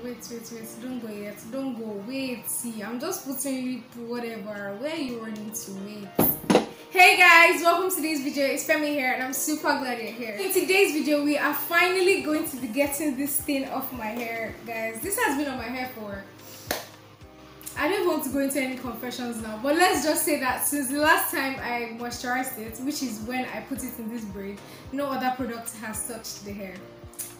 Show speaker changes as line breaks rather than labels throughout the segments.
Don't go yet. Don't go. Wait, see, I'm just putting lip whatever. Where are you running to? Wait. Hey guys, welcome to today's video. It's Femi here and I'm super glad you're here. In today's video, we are finally going to be getting this stain off my hair, guys. This has been on my hair for... I don't want to go into any confessions now, but let's just say that since the last time I moisturized it, which is when I put it in this braid, no other product has touched the hair.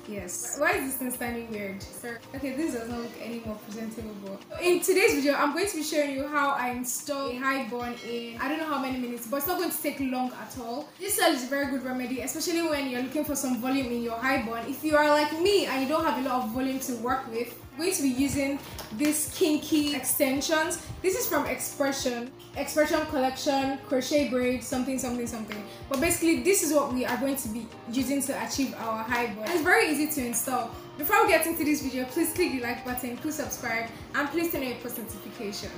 Yes. Why is this thing standing weird? Sir. Okay, this does not look any more presentable. But in today's video, I'm going to be showing you how I install a high bun in I don't know how many minutes, but it's not going to take long at all. This oil is a very good remedy, especially when you're looking for some volume in your high bun. If you are like me and you don't have a lot of volume to work with, I'm going to be using this Kinky extensions. This is from Expression collection, crochet braid, something. But basically, this is what we are going to be using to achieve our high bun. And it's very easy to install. Before we get into this video, please click the like button, please subscribe, and please turn on your post notifications.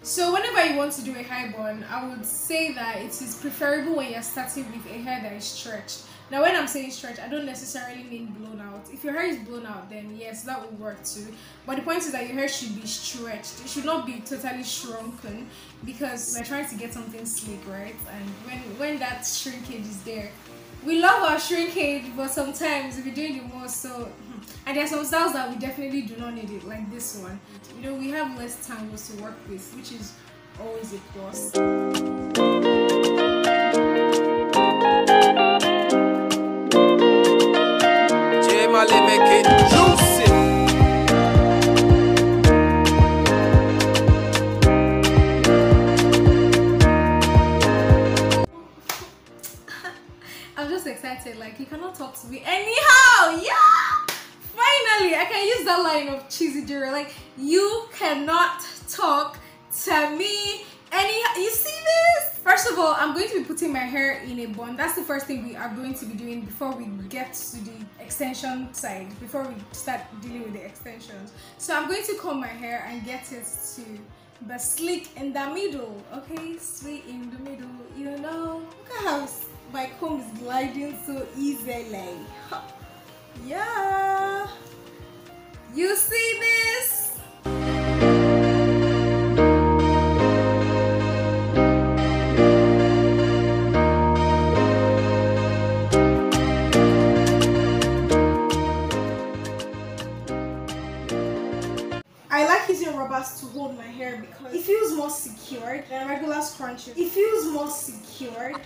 So whenever you want to do a high bun, I would say that it is preferable when you're starting with a hair that is stretched. Now when I'm saying stretch, I don't necessarily mean blown out. If your hair is blown out, then yes, that will work too. But the point is that your hair should be stretched. It should not be totally shrunken because we're trying to get something sleek, right? And when that shrinkage is there, we love our shrinkage, but sometimes we're doing the most. So, and there are some styles that we definitely do not need it, like this one. You know, we have less tangles to work with, which is always a plus.
Make it juicy.
I'm just excited, like you cannot talk to me anyhow. Yeah, finally I can use that line of cheesy jewelry, like you cannot talk to me anyhow. You see this? First of all, I'm going to be putting my hair in a bun. That's the first thing we are going to be doing before we get to the extension side, before we start dealing with the extensions. So I'm going to comb my hair and get it to be sleek in the middle. Okay, sweet in the middle, you know. Look at how my comb is gliding so easily. Yeah, you see this? I like using rubbers to hold my hair because it feels more secured than regular scrunchies. It feels more secured.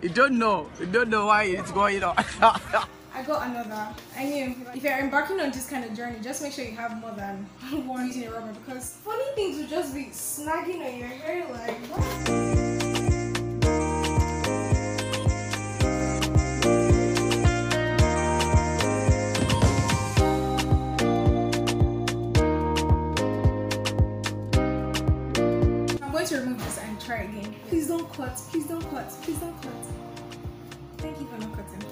You don't know why it's going on.
I got another. I mean, if you're embarking on this kind of journey, just make sure you have more than one using a rubber, because funny things will just be snagging on your hair like what? To remove this and try again. Please don't cut, please don't cut, please don't cut. Thank you for not cutting.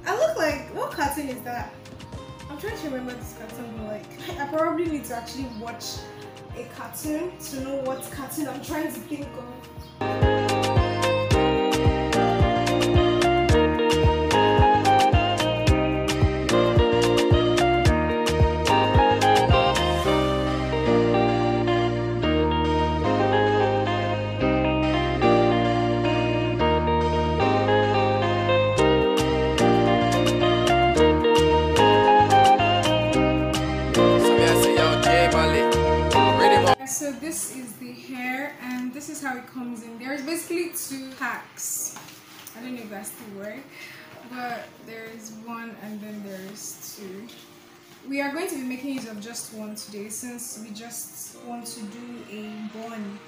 I look like, what cartoon is that? I'm trying to remember this cartoon, but like I probably need to actually watch a cartoon to know what cartoon I'm trying to think of. So this is the hair and this is how it comes in. There's basically two packs. I don't know if that's the word, but there's one and then there's two. We are going to be making use of just one today since we just want to do a bun,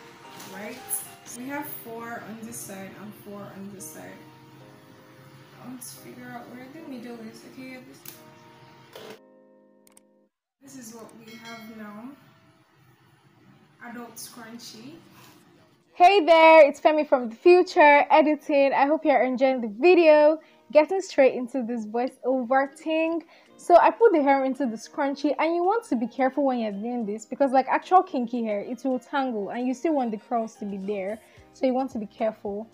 right? So we have 4 on this side and 4 on this side. I want to figure out where the middle is. Okay, this is what we have now. Adult scrunchie. Hey there, it's Femi from the future editing. I hope you're enjoying the video. Getting straight into this voiceover thing. So I put the hair into the scrunchie, and you want to be careful when you're doing this because like actual kinky hair, it will tangle and you still want the curls to be there. So you want to be careful.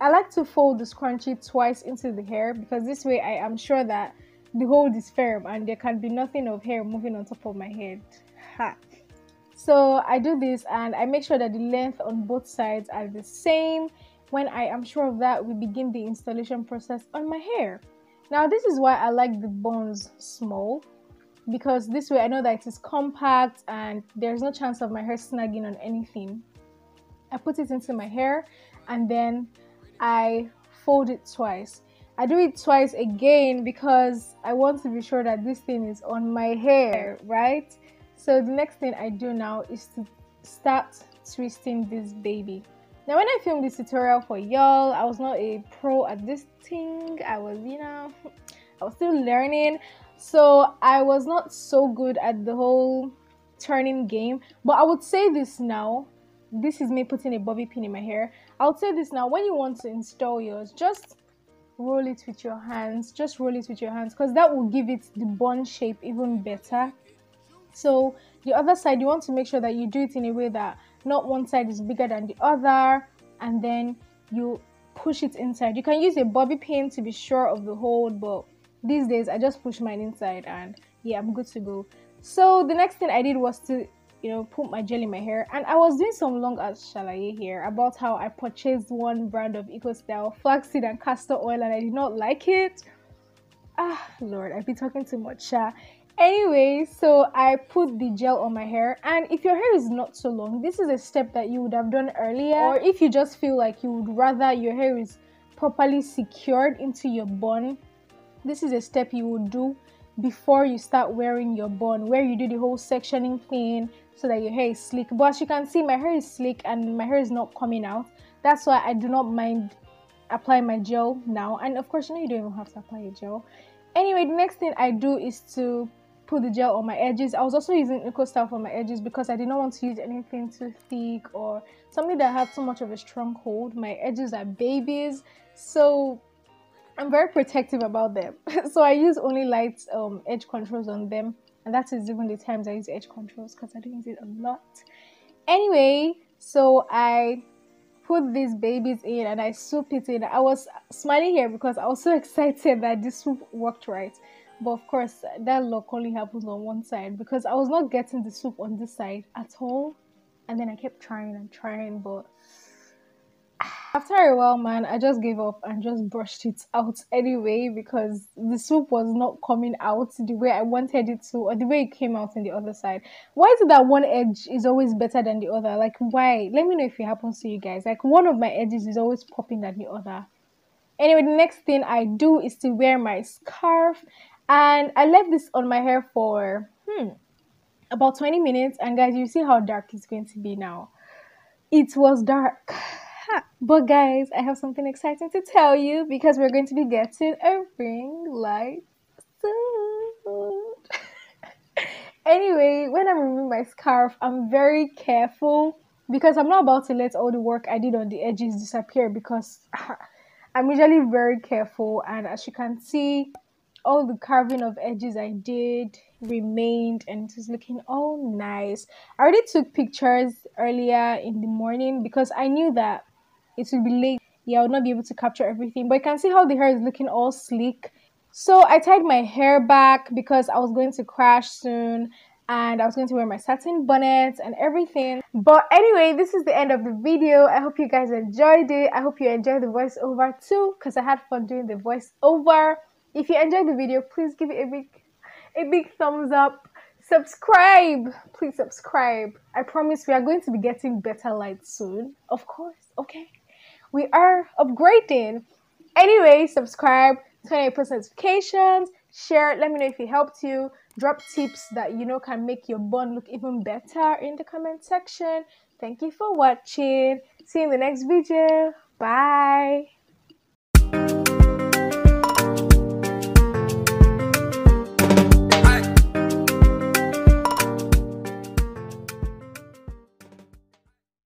I like to fold the scrunchie twice into the hair because this way I am sure that the hold is firm and there can be nothing of hair moving on top of my head. Ha. So I do this and I make sure that the length on both sides are the same. When I am sure of that, we begin the installation process on my hair. Now this is why I like the buns small, because this way I know that it is compact and there's no chance of my hair snagging on anything. I put it into my hair and then I fold it twice. I do it twice again because I want to be sure that this thing is on my hair, right? So the next thing I do now is to start twisting this baby. Now when I filmed this tutorial for y'all, I was not a pro at this thing. I was still learning. So I was not so good at the whole turning game. But I would say this now. This is me putting a bobby pin in my hair. I would say this now. When you want to install yours, just roll it with your hands. Just roll it with your hands because that will give it the bun shape even better. So the other side, you want to make sure that you do it in a way that not one side is bigger than the other, and then you push it inside. You can use a bobby pin to be sure of the hold, but these days I just push mine inside and yeah, I'm good to go. So the next thing I did was to put my gel in my hair, and I was doing some long ass shalaye here about how I purchased one brand of Eco Style flaxseed and castor oil and I did not like it. Lord, I've been talking too much. Anyway, so I put the gel on my hair, and if your hair is not so long, this is a step that you would have done earlier, or if you just feel like you would rather your hair is properly secured into your bun, this is a step you would do before you start wearing your bun, where you do the whole sectioning thing so that your hair is sleek. But as you can see, my hair is sleek and my hair is not coming out. That's why I do not mind applying my gel now. And of course, you don't even have to apply your gel. Anyway, the next thing I do is to put the gel on my edges. I was also using Eco Style for my edges because I did not want to use anything too thick or something that had too much of a strong hold. My edges are babies, so I'm very protective about them. So I use only light edge controls on them, and that is even the times I use edge controls because I don't use it a lot. Anyway, so I put these babies in and I swoop it in. I was smiling here because I was so excited that this swoop worked right. But of course, that luck only happens on one side because I was not getting the swoop on this side at all. And then I kept trying and trying, but after a while, man, I just gave up and just brushed it out anyway because the swoop was not coming out the way I wanted it to, or the way it came out on the other side. Why is it that one edge is always better than the other? Like, why? Let me know if it happens to you guys. Like, one of my edges is always popping than the other. Anyway, the next thing I do is to wear my scarf, and I left this on my hair for about 20 minutes, and guys, you see how dark it's going to be now. It was dark. But guys, I have something exciting to tell you because we're going to be getting a ring light soon. Anyway, when I'm removing my scarf, I'm very careful because I'm not about to let all the work I did on the edges disappear because I'm usually very careful, and as you can see, all the carving of edges I did remained and it is looking all nice. I already took pictures earlier in the morning because I knew that it would be late. Yeah, I would not be able to capture everything, but you can see how the hair is looking all sleek. So I tied my hair back because I was going to crash soon and I was going to wear my satin bonnet and everything. But anyway, this is the end of the video. I hope you guys enjoyed it. I hope you enjoyed the voiceover too because I had fun doing the voiceover. If you enjoyed the video, please give it a big thumbs up. Subscribe, please subscribe. I promise we are going to be getting better lights soon, of course. Okay, we are upgrading. Anyway, subscribe, turn on your post notifications, share, let me know if it helped you, drop tips that you know can make your bun look even better in the comment section. Thank you for watching. See you in the next video. Bye.